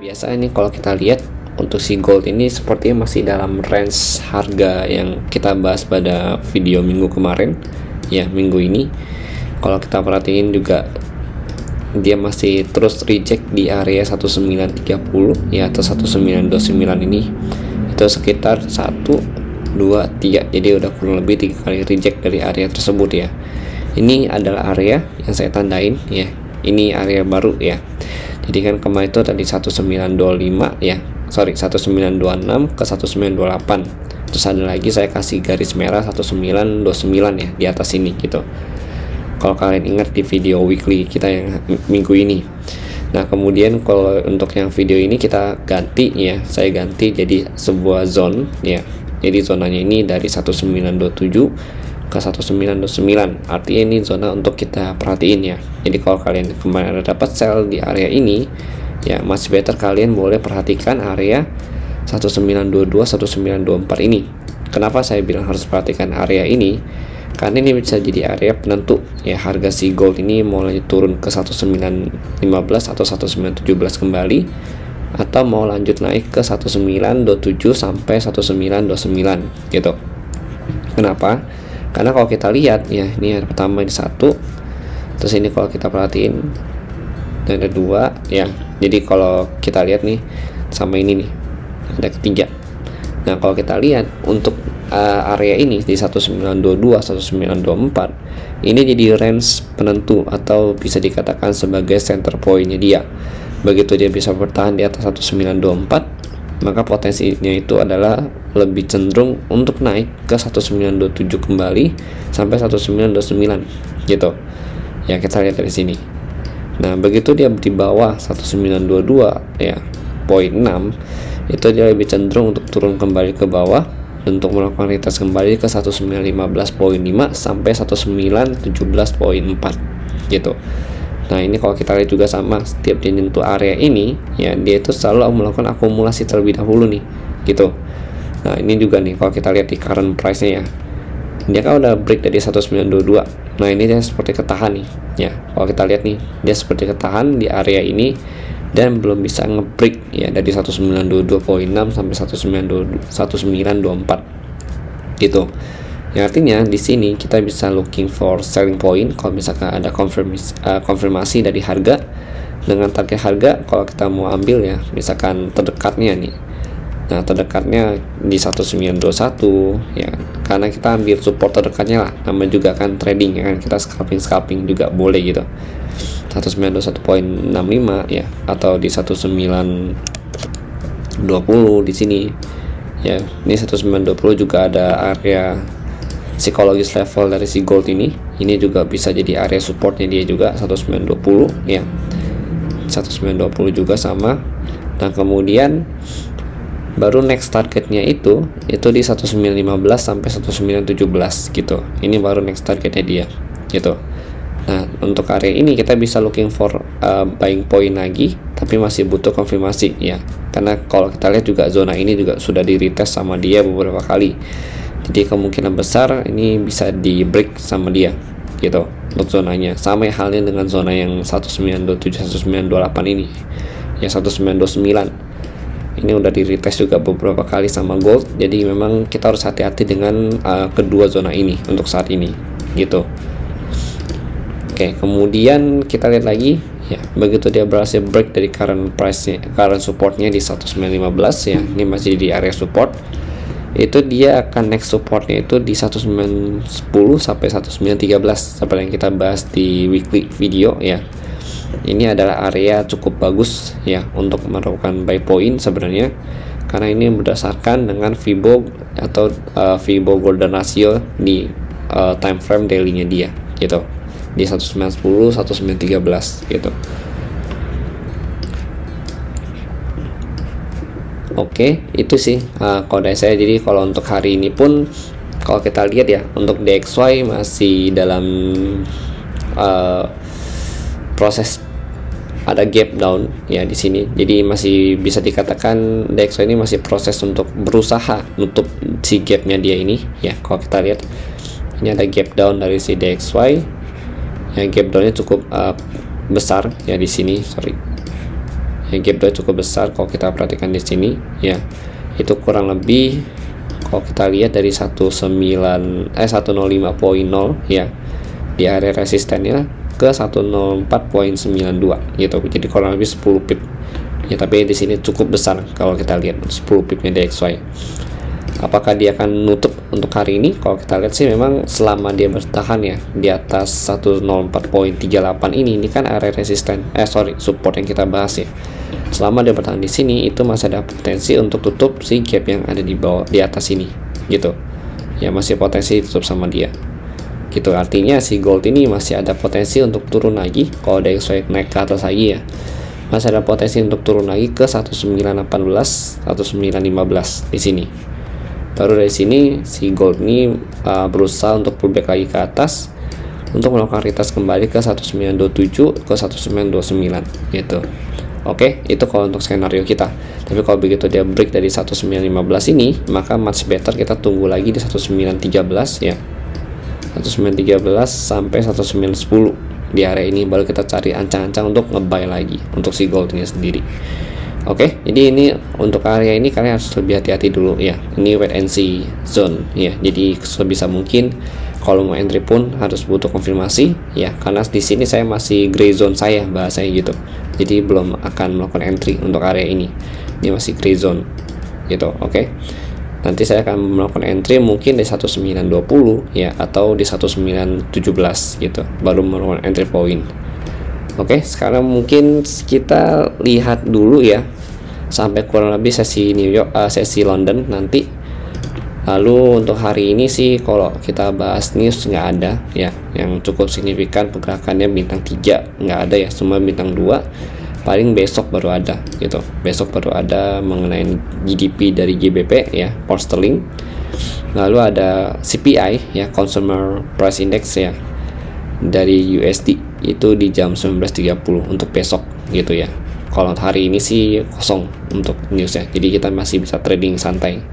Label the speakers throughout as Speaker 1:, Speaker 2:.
Speaker 1: Biasa ini kalau kita lihat untuk si gold ini sepertinya masih dalam range harga yang kita bahas pada video minggu kemarin ya. Minggu ini kalau kita perhatiin juga dia masih terus reject di area 1930 ya, atau 1929 ini itu sekitar 1 2 3, jadi udah kurang lebih 3 kali reject dari area tersebut ya. Ini adalah area yang saya tandain ya, ini area baru ya. Jadi kan kemarin itu tadi 1925 ya, sorry 1926 ke 1928, terus ada lagi saya kasih garis merah 1929 ya di atas ini gitu, kalau kalian ingat di video weekly kita yang minggu ini. Nah kemudian kalau untuk yang video ini kita ganti ya, saya ganti jadi sebuah zone ya. Jadi zonanya ini dari 1927 ke 1929, artinya ini zona untuk kita perhatiin ya. Jadi kalau kalian kemarin ada dapat sell di area ini ya, masih better kalian boleh perhatikan area 1922 1924 ini. Kenapa saya bilang harus perhatikan area ini? Karena ini bisa jadi area penentu ya, harga si gold ini mulai turun ke 1915 atau 1917 kembali, atau mau lanjut naik ke 1927 sampai 1929 gitu. Kenapa? Karena kalau kita lihat ya, ini ada pertama ini 1, terus ini kalau kita perhatiin dan ada 2 ya. Jadi kalau kita lihat nih sama ini nih ada ketiga. Nah kalau kita lihat untuk area ini di 1922 1924 ini jadi range penentu atau bisa dikatakan sebagai center pointnya dia. Begitu dia bisa bertahan di atas 1924, maka potensinya itu adalah lebih cenderung untuk naik ke 1927 kembali sampai 1929 gitu ya. Kita lihat dari sini. Nah begitu dia di bawah 1922 ya poin 6, itu dia lebih cenderung untuk turun kembali ke bawah untuk melakukan retest kembali ke 1915.5 sampai 1917.4 gitu. Nah ini kalau kita lihat juga sama, setiap dia nyentuh area ini ya, dia itu selalu melakukan akumulasi terlebih dahulu nih gitu. Nah ini juga nih kalau kita lihat di current price nya ya, dia kan udah break dari 1922. Nah ini dia seperti ketahan nih ya, kalau kita lihat nih dia seperti ketahan di area ini dan belum bisa ngebreak ya dari 1922.6 sampai 1924 gitu. Yang artinya di sini kita bisa looking for selling point kalau misalkan ada konfirmasi dari harga dengan target harga. Kalau kita mau ambil ya, misalkan terdekatnya nih, nah terdekatnya di 1921 ya, karena kita ambil support terdekatnya lah, namanya juga kan trading ya kan, kita scalping juga boleh gitu. 1921.65 ya, atau di 1920 di sini ya. Ini 1920 juga ada area psikologis level dari si gold ini juga bisa jadi area supportnya dia juga 1920 ya, 1920 juga sama. Nah kemudian baru next targetnya itu di 1915 sampai 1917 gitu. Ini baru next targetnya dia gitu. Nah untuk area ini kita bisa looking for buying point lagi, tapi masih butuh konfirmasi ya, karena kalau kita lihat juga zona ini juga sudah di retest sama dia beberapa kali. Jadi kemungkinan besar ini bisa di break sama dia gitu untuk zonanya. Sama halnya dengan zona yang 1927 1928 ini ya, 1929 ini udah di retest juga beberapa kali sama gold. Jadi memang kita harus hati-hati dengan kedua zona ini untuk saat ini gitu. Oke, kemudian kita lihat lagi ya, begitu dia berhasil break dari current supportnya di 1915 ya, ini masih di area support, itu dia akan next supportnya itu di 1910 sampai 1913 seperti yang kita bahas di weekly video ya. Ini adalah area cukup bagus ya untuk melakukan buy point sebenarnya, karena ini berdasarkan dengan Fibo atau Fibo golden ratio di time frame daily-nya dia gitu, di 1910 1913 gitu. Oke, itu sih kode saya. Jadi kalau untuk hari ini pun kalau kita lihat ya, untuk DXY masih dalam proses ada gap down ya di sini. Jadi masih bisa dikatakan DXY ini masih proses untuk berusaha nutup si gapnya dia ini ya. Kalau kita lihat ini ada gap down dari si DXY ya, gap downnya cukup besar ya di sini, sorry ya, gap 2 cukup besar kalau kita perhatikan di sini ya. Itu kurang lebih kalau kita lihat dari 105.0 ya di area resistennya ke 104.92 gitu. Jadi kurang lebih 10 pip ya, tapi di sini cukup besar kalau kita lihat 10 pipnya DXY. Apakah dia akan nutup untuk hari ini? Kalau kita lihat sih memang selama dia bertahan ya di atas 104.38 ini kan area resisten support yang kita bahas ya. Selama dia bertahan di sini itu masih ada potensi untuk tutup si gap yang ada di bawah di atas ini gitu. Ya masih potensi tutup sama dia. Gitu, artinya si gold ini masih ada potensi untuk turun lagi. Kalau DXY naik ke atas lagi ya, masih ada potensi untuk turun lagi ke 1918, 1915 di sini. Baru dari sini si gold ini berusaha untuk pullback lagi ke atas untuk melakukan retest kembali ke 1927 ke 1929 gitu. Oke, itu kalau untuk skenario kita. Tapi kalau begitu dia break dari 1915 ini, maka much better kita tunggu lagi di 1913 ya. 1913 sampai 1910 di area ini, baru kita cari ancang-ancang untuk nge-buy lagi untuk si gold ini sendiri. Oke, jadi ini untuk area ini kalian harus lebih hati-hati dulu ya. Ini wait and see zone ya. Jadi sebisa mungkin kalau mau entry pun harus butuh konfirmasi ya, karena di sini saya masih gray zone saya bahasanya gitu. Jadi belum akan melakukan entry untuk area ini. Ini masih gray zone gitu. Oke. Nanti saya akan melakukan entry mungkin di 1920 ya, atau di 1917 gitu, baru melakukan entry point. Oke, sekarang mungkin kita lihat dulu ya sampai kurang lebih sesi New York, sesi London nanti. Lalu untuk hari ini sih kalau kita bahas news nggak ada ya yang cukup signifikan pergerakannya. Bintang 3 nggak ada ya, cuma bintang 2 paling besok baru ada gitu. Besok baru ada mengenai GDP dari GBP ya, pound sterling. Lalu ada CPI ya, Consumer Price Index ya dari USD itu di jam 19.30 untuk besok gitu ya. Kalau hari ini sih kosong untuk newsnya, jadi kita masih bisa trading santai.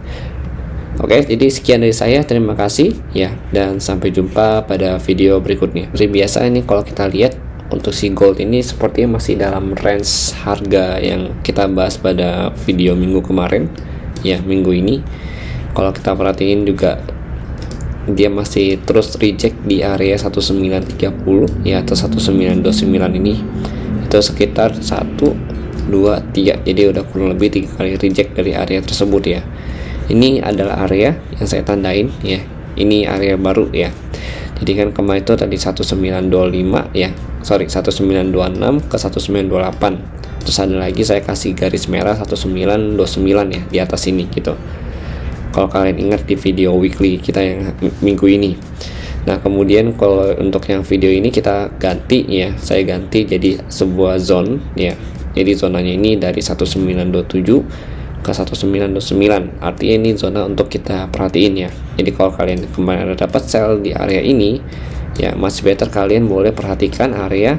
Speaker 1: Oke, jadi sekian dari saya, terima kasih ya, dan sampai jumpa pada video berikutnya. Seperti biasa ini kalau kita lihat untuk si gold ini sepertinya masih dalam range harga yang kita bahas pada video minggu kemarin ya. Minggu ini kalau kita perhatiin juga dia masih terus reject di area 1930 ya, atau 1929 ini. Itu sekitar 1, 2, 3, jadi udah kurang lebih 3 kali reject dari area tersebut ya. Ini adalah area yang saya tandain ya, ini area baru ya. Jadi kan kemarin itu tadi 1925 ya, 1926 ke 1928. Terus ada lagi saya kasih garis merah 1929 ya di atas ini gitu, kalau kalian ingat di video weekly kita yang minggu ini. Nah kemudian kalau untuk yang video ini kita ganti ya, saya ganti jadi sebuah zone ya. Jadi zonanya ini dari 1927 ke 1929, artinya ini zona untuk kita perhatiin ya. Jadi kalau kalian kemarin ada dapat sell di area ini ya, masih better kalian boleh perhatikan area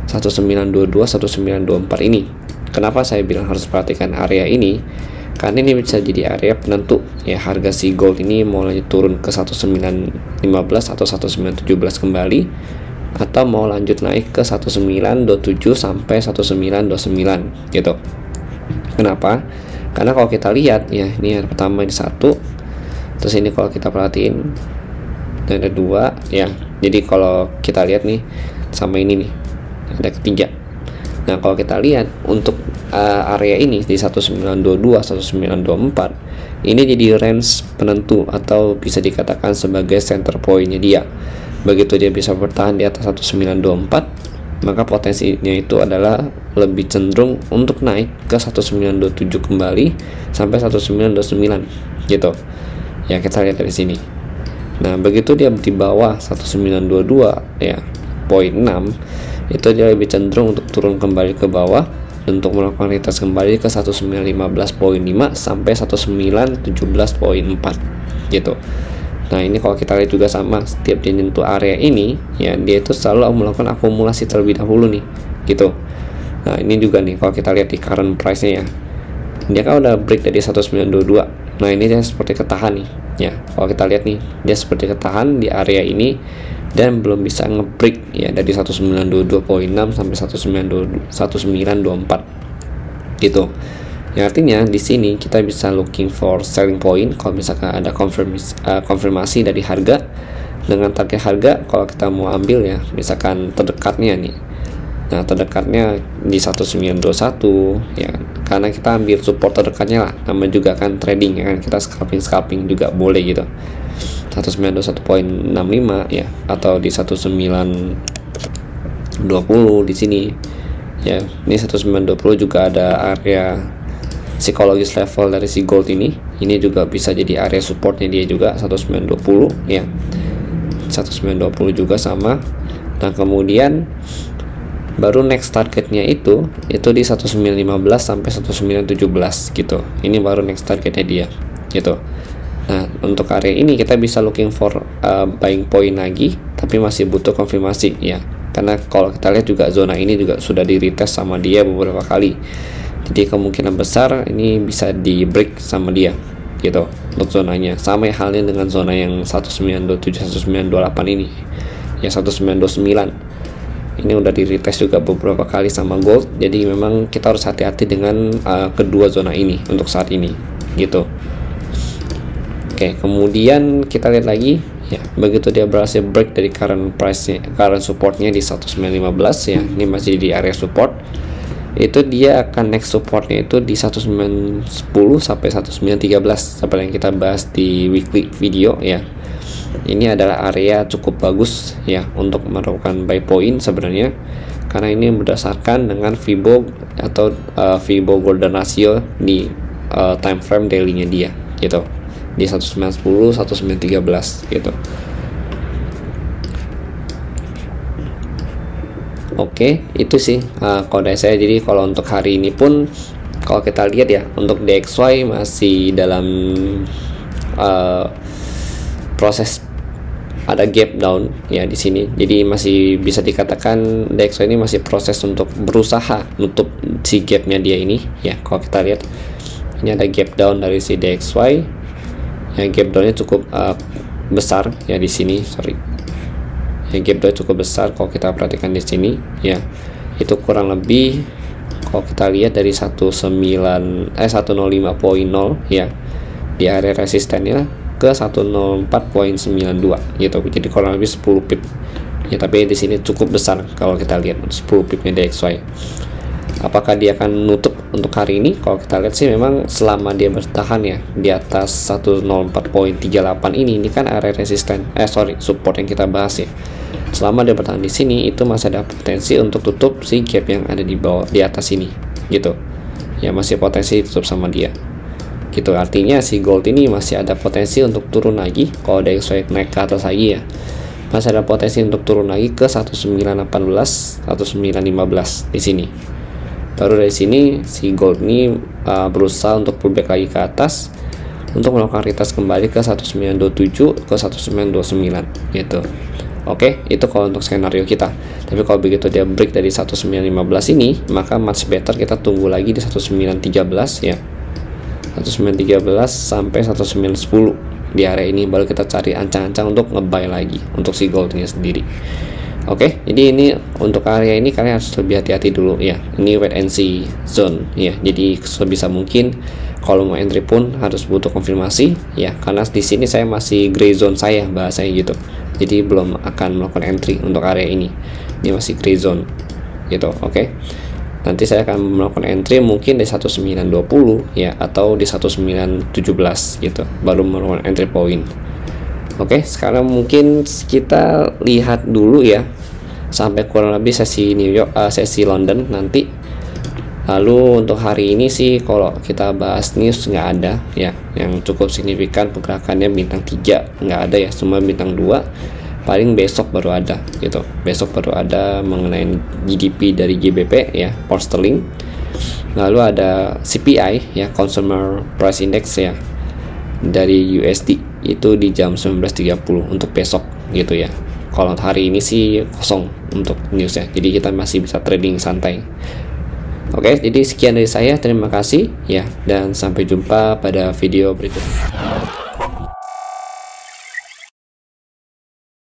Speaker 1: 1922 1924 ini. Kenapa saya bilang harus perhatikan area ini? Karena ini bisa jadi area penentu ya, harga si gold ini mau lanjut turun ke 1915 atau 1917 kembali, atau mau lanjut naik ke 1927 sampai 1929 gitu. Kenapa? Karena kalau kita lihat ya, ini yang pertama ini 1, terus ini kalau kita perhatiin dan ada 2 ya. Jadi kalau kita lihat nih sama ini nih ada ketiga. Nah kalau kita lihat untuk area ini di 1922 1924 ini jadi range penentu atau bisa dikatakan sebagai center pointnya dia. Begitu dia bisa bertahan di atas 1924, maka potensinya itu adalah lebih cenderung untuk naik ke 1927 kembali sampai 1929 gitu ya. Kita lihat dari sini. Nah begitu dia di bawah 1922 ya, poin 6, itu dia lebih cenderung untuk turun kembali ke bawah untuk melakukan retest kembali ke 1915.5 sampai 1917.4 gitu. Nah ini kalau kita lihat juga sama, setiap dia nyentuh area ini ya, dia itu selalu melakukan akumulasi terlebih dahulu nih gitu. Nah ini juga nih kalau kita lihat di current price nya ya, dia kan udah break dari 1922. Nah ini dia seperti ketahan nih ya. Kalau kita lihat nih, dia seperti ketahan di area ini dan belum bisa ngebreak ya dari 1922.6 sampai 1924 gitu. Yang artinya di sini kita bisa looking for selling point kalau misalkan ada konfirmasi dari harga dengan target harga. Kalau kita mau ambil ya, misalkan terdekatnya nih, nah terdekatnya di 1921 ya, karena kita ambil support terdekatnya lah, namanya juga kan trading ya kan, kita scalping juga boleh gitu. 1921.65 ya, atau di 1920 di sini ya. Ini 1920 juga ada area psikologis level dari si gold ini juga bisa jadi area supportnya dia juga 1920 ya. 1920 juga sama. Nah kemudian baru next targetnya itu di 1915 sampai 1917 gitu. Ini baru next targetnya dia gitu. Nah untuk area ini kita bisa looking for buying point lagi, tapi masih butuh konfirmasi ya, karena kalau kita lihat juga zona ini juga sudah di retest sama dia beberapa kali. Jadi kemungkinan besar ini bisa di break sama dia gitu untuk zonanya. Sama halnya dengan zona yang 1927 1928 ini ya, 1929 ini udah di retest juga beberapa kali sama gold. Jadi memang kita harus hati-hati dengan kedua zona ini untuk saat ini gitu. Oke, kemudian kita lihat lagi ya, begitu dia berhasil break dari current supportnya di 1915 ya, ini masih di area support, itu dia akan next supportnya itu di 1910 sampai 1913 seperti yang kita bahas di weekly video ya. Ini adalah area cukup bagus ya untuk melakukan buy point sebenarnya, karena ini berdasarkan dengan Fibo atau Fibo golden ratio di time frame daily-nya dia gitu, di 1910 1913 gitu. Oke, itu sih kode saya. Jadi kalau untuk hari ini pun kalau kita lihat ya, untuk DXY masih dalam proses ada gap down ya di sini. Jadi masih bisa dikatakan DXY ini masih proses untuk berusaha nutup si gapnya dia ini ya. Kalau kita lihat ini ada gap down dari si DXY yang gap downnya cukup besar ya di sini, yang gap down cukup besar kalau kita perhatikan di sini ya. Itu kurang lebih kalau kita lihat dari 105.0 ya di area resistennya ke 104.92 gitu. Jadi kurang lebih 10 pip ya, tapi di sini cukup besar kalau kita lihat 10 pipnya DXY. Apakah dia akan nutup untuk hari ini? Kalau kita lihat sih memang selama dia bertahan ya di atas 104.38 ini kan area resisten support yang kita bahas ya. Selama dia bertahan di sini itu masih ada potensi untuk tutup si gap yang ada di bawah, di atas ini gitu ya, masih potensi tutup sama dia gitu. Artinya si gold ini masih ada potensi untuk turun lagi. Kalau DXY naik ke atas lagi ya, masih ada potensi untuk turun lagi ke 1918 1915 di sini. Baru dari sini si gold ini berusaha untuk pullback lagi ke atas untuk melakukan retest kembali ke 1927 ke 1929 gitu. Oke, itu kalau untuk skenario kita. Tapi kalau begitu dia break dari 1915 ini, maka much better kita tunggu lagi di 1913 ya, 1913 sampai 1910 di area ini, baru kita cari ancang-ancang untuk ngebuy lagi untuk si gold ini sendiri. Oke, jadi ini untuk area ini kalian harus lebih hati-hati dulu ya. Ini wait and see zone ya. Jadi sebisa mungkin kalau mau entry pun harus butuh konfirmasi ya, karena di sini saya masih gray zone saya bahasanya gitu. Jadi belum akan melakukan entry untuk area ini. Ini masih gray zone gitu. Oke. Nanti saya akan melakukan entry mungkin di 1920 ya, atau di 1917 gitu, baru melakukan entry point. Oke, sekarang mungkin kita lihat dulu ya sampai kurang lebih sesi New York, sesi London nanti. Lalu untuk hari ini sih kalau kita bahas news nggak ada ya yang cukup signifikan pergerakannya. Bintang 3 nggak ada ya, semua bintang 2. Paling besok baru ada gitu. Besok baru ada mengenai GDP dari GBP ya, pound sterling. Lalu ada CPI ya, Consumer Price Index ya, dari USD itu di jam 19.30 untuk besok gitu ya. Kalau hari ini sih kosong untuk newsnya, jadi kita masih bisa trading santai. Oke, jadi sekian dari saya, terima kasih ya, dan sampai jumpa pada video berikutnya.